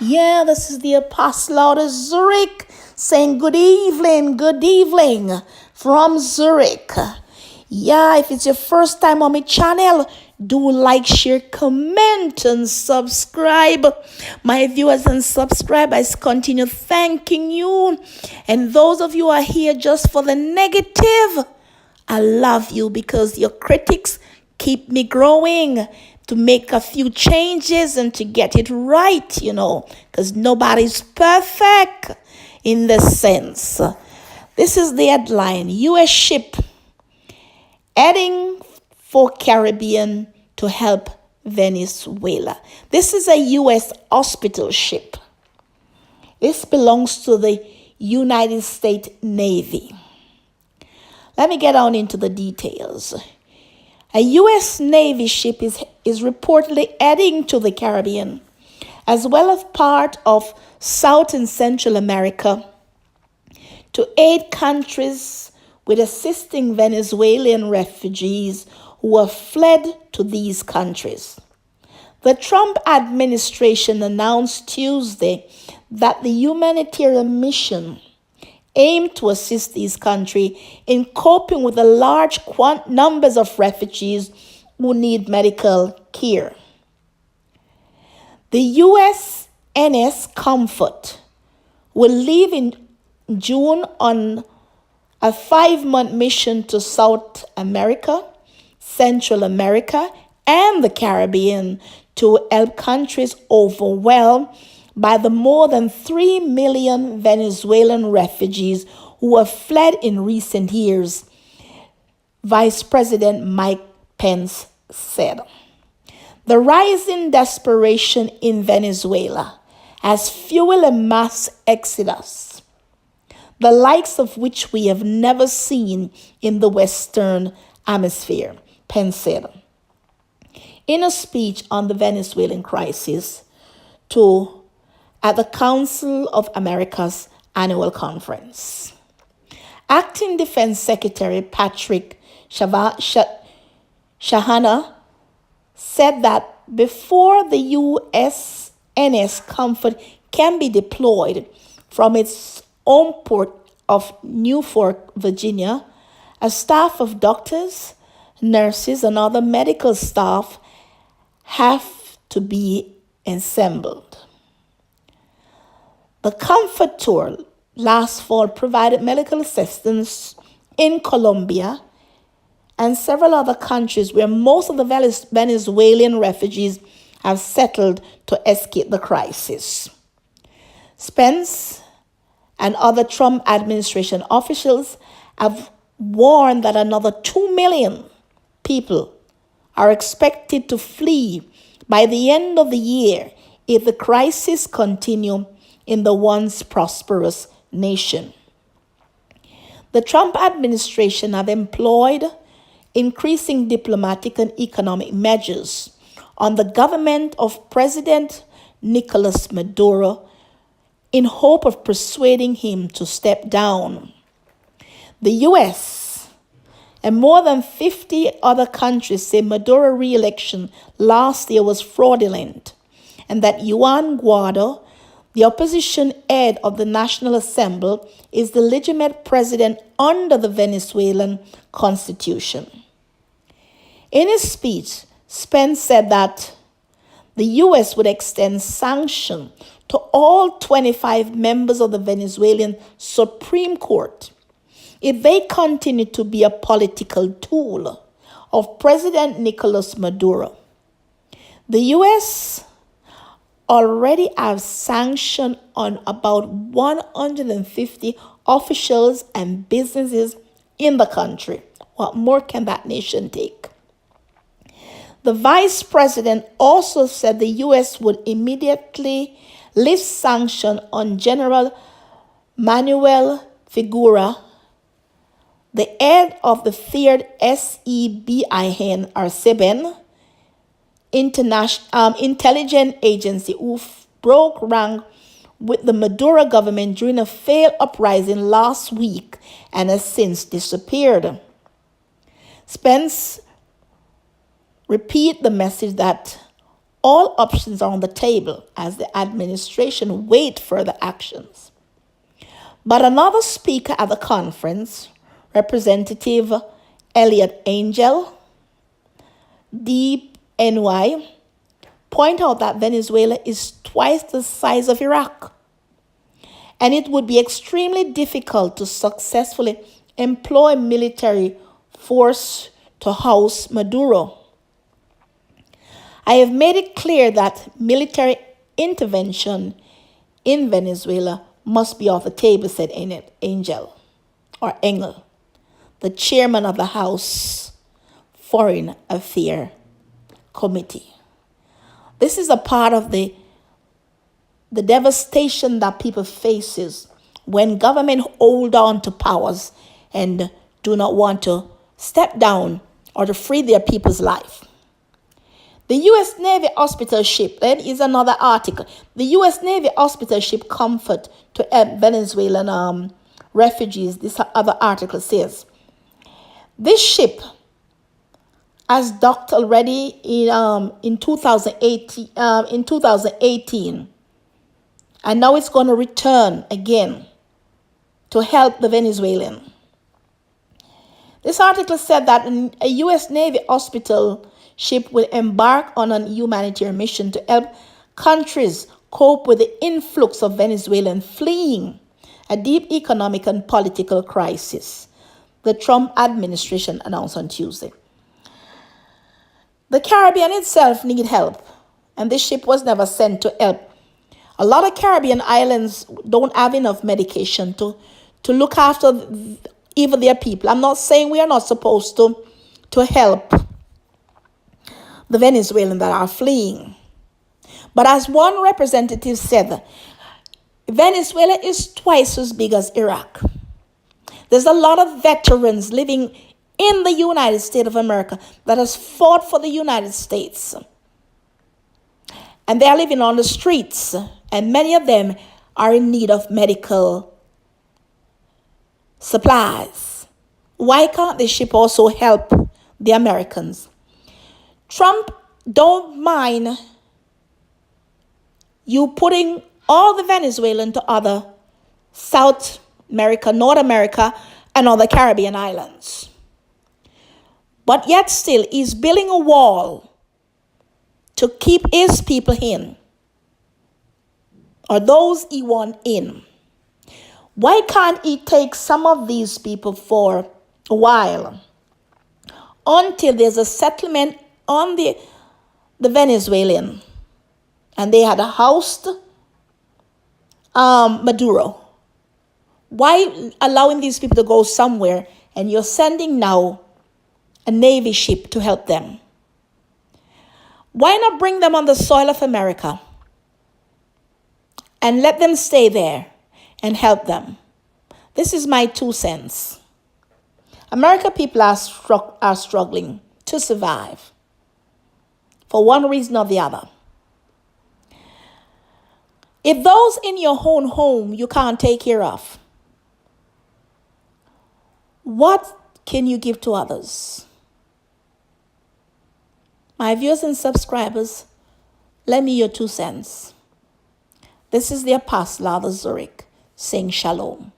Yeah, this is the Apostle out of Zurich saying good evening from Zurich. Yeah, if it's your first time on my channel, do like, share, comment, and subscribe. My viewers and subscribers, continue thanking you. And those of you who are here just for the negative, I love you because your critics keep me growing to make a few changes and to get it right, because nobody's perfect in this sense. This is the headline: U.S. ship heading for Caribbean to help Venezuela. This is a U.S. hospital ship. This belongs to the United States Navy. Let me get on into the details. A U.S. Navy ship is reportedly heading to the Caribbean, as well as part of South and Central America, to aid countries with assisting Venezuelan refugees who have fled to these countries. The Trump administration announced Tuesday that the humanitarian mission aimed to assist these countries in coping with the large numbers of refugees who need medical care. The USNS Comfort will leave in June on a 5-month mission to South America, Central America, and the Caribbean to help countries overwhelmed by the more than 3 million Venezuelan refugees who have fled in recent years, Vice President Mike Pence said. The rising desperation in Venezuela has fueled a mass exodus, the likes of which we have never seen in the Western Hemisphere, Pence said. In a speech on the Venezuelan crisis at the Council of America's annual conference, Acting Defense Secretary Patrick Shahana said that before the USNS Comfort can be deployed from its home port of Newport, Virginia, a staff of doctors, nurses, and other medical staff have to be assembled. The Comfort Tour last fall provided medical assistance in Colombia and several other countries where most of the Venezuelan refugees have settled to escape the crisis. Pence and other Trump administration officials have warned that another 2 million people are expected to flee by the end of the year if the crisis continues in the once prosperous nation. The Trump administration have employed increasing diplomatic and economic measures on the government of President Nicolas Maduro in hope of persuading him to step down. The U.S. and more than 50 other countries say Maduro's re-election last year was fraudulent and that Juan Guaido, the opposition head of the National Assembly, is the legitimate president under the Venezuelan constitution. In his speech, Pence said that the U.S. would extend sanctions to all 25 members of the Venezuelan Supreme Court if they continue to be a political tool of President Nicolas Maduro. The U.S. already have sanctions on about 150 officials and businesses in the country. What more can that nation take? The vice president also said the U.S. would immediately lift sanctions on General Manuel Figueroa, the head of the feared SEBIN intelligence agency, who broke rank with the Maduro government during a failed uprising last week and has since disappeared. Pence repeat the message that All options are on the table as the administration waits further actions. But another speaker at the conference, Representative Elliot Angel, DNY, point out that Venezuela is twice the size of Iraq, and it would be extremely difficult to successfully employ military force to house Maduro. I have made it clear that military intervention in Venezuela must be off the table, said Engel, the chairman of the House Foreign Affairs Committee. This is a part of the devastation that people faces when government hold on to powers and do not want to step down or to free their people's life. The U.S. Navy hospital ship, that is another article. The U.S. Navy hospital ship Comfort to help Venezuelan refugees, this other article says. This ship has docked already in 2018, and now it's going to return again to help the Venezuelan. This article said that a U.S. Navy hospital ship will embark on a humanitarian mission to help countries cope with the influx of Venezuelans fleeing a deep economic and political crisis, the Trump administration announced on Tuesday. The Caribbean itself needs help, and this ship was never sent to help. A lot of Caribbean islands don't have enough medication to look after even their people. I'm not saying we are not supposed to help the Venezuelans that are fleeing. But as one representative said, Venezuela is twice as big as Iraq. There's a lot of veterans living in the United States of America that has fought for the United States. And they are living on the streets, and many of them are in need of medical supplies. Why can't this ship also help the Americans? Trump don't mind you putting all the Venezuelan to other South America, North America, and other Caribbean islands. But yet still, he's building a wall to keep his people in, or those he wants in. Why can't he take some of these people for a while until there's a settlement on the Venezuelan and they had housed Maduro? Why allowing these people to go somewhere and you're sending now a Navy ship to help them? Why not bring them on the soil of America and let them stay there and help them? This is my 2 cents. American people are struggling to survive for one reason or the other. If those in your own home you can't take care of, what can you give to others? My viewers and subscribers, lend me your 2 cents. This is the Apostle of Zurich saying shalom.